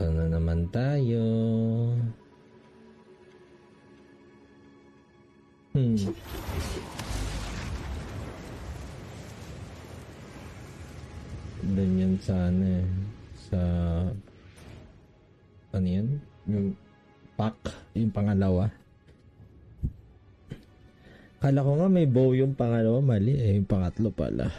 Ito na naman tayo. Doon yan sana eh. Sa... Ano yan? Yung pack. Yung pangalawa. Kala ko nga may bow yung pangalawa. Mali eh. Yung pangatlo pala.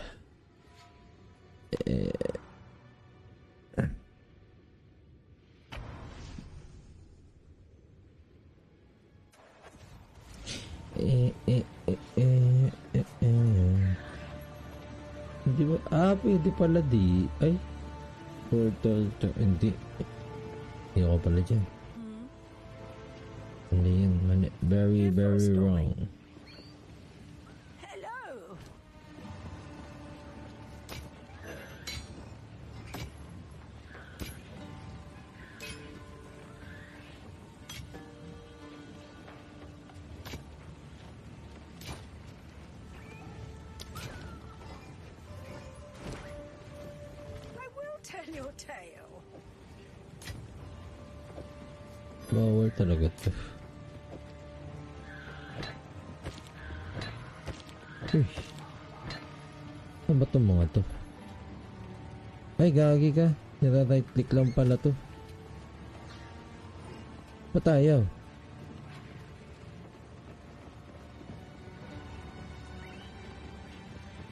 Hindi ba? Pwede pala di. Ay. Portal to. Hindi. Hindi ako pala dyan. Hindi yan. Mali. Very, very wrong. Hello. I will tell your tale. Bawal talaga to. Uy. Ano ba itong mga to? Ay, gagi ka. Nira-right click lang pala to. Ba't ayaw?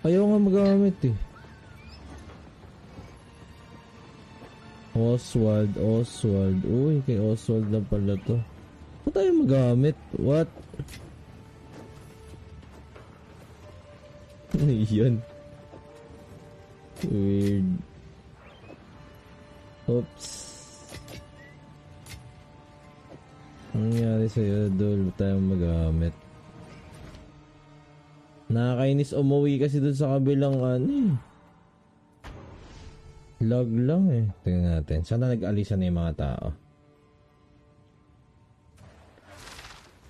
Ayaw nga magamit eh. Oswald. Uy, kay Oswald lang pala to. Ba't ayaw magamit? What? Ano yun? Weird. Oops. Anong nangyari sa'yo, Dol? Ba't tayo magamit? Nakakainis umuwi kasi dun sa kabilang ano eh. Lag lang eh. Tingnan natin. Sana nag-alisan na yung mga tao.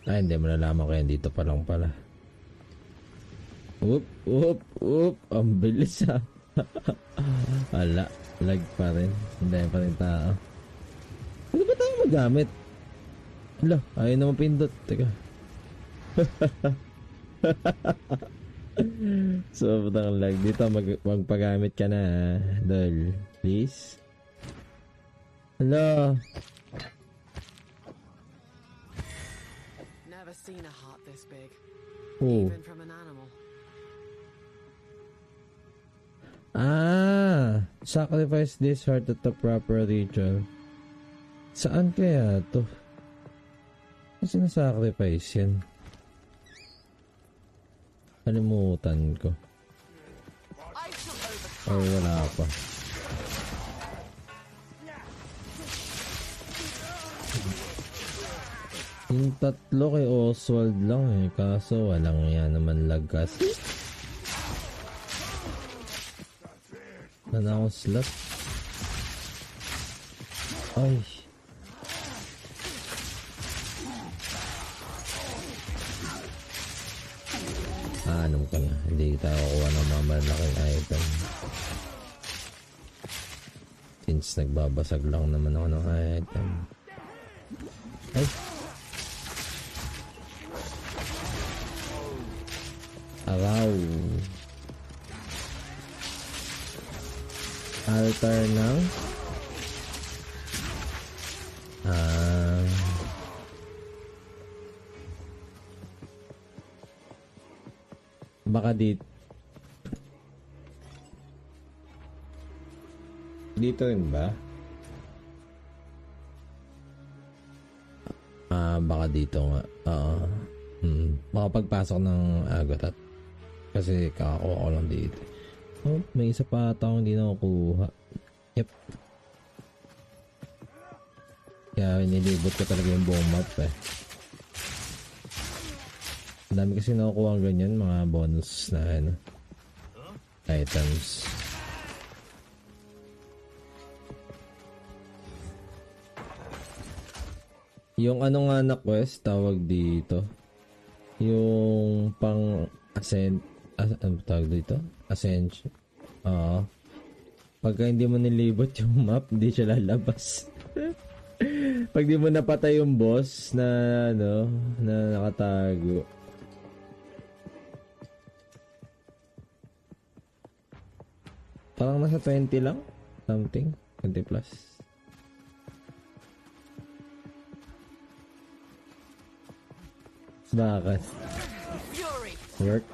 Hindi. Malalaman ko yan. Dito pa lang pala. Oop. Ang bilis ha. Wala. Lag pa rin. Hindi pa rin tao. Ano ba tayo magamit? Hala. Ayaw naman pindot. Teka. So, butang lag. Dito magpagamit ka na ha. Dol. Please. Hala. Never seen a heart this big. Oh. Even from an animal. Sacrifice this heart at the proper ritual. Saan kaya to? Kasi na-sacrifice yan. Kalimutan ko. Or wala pa. Yung tatlo kay Oswald lang eh. Kaso walang yan naman lagkas. Na akong slot. Ay. Anong ka na? Hindi tayo kuha ng mga malaking item. Since nagbabasag lang naman ako ng item. Ay. Araw. Altar ng baka dito rin ba? Baka dito nga. Baka pagpasok ng Agotat kasi kakakuha ko lang dito. Oh, may isa pa ata akong hindi nakukuha. Yep. Kaya nilibot ko talaga yung buong map eh. Ang dami kasi nakukuha ang ganyan, mga bonus na ano, items. Yung ano nga na quest, tawag dito. Yung pang ascend, ano tawag dito? Ascension. Pagka hindi mo nilibot yung map, hindi siya lalabas. Pag di mo napatay yung boss na ano, na nakatago. Parang nasa 20 lang, something, 20 plus. Bakit? Fury. Work?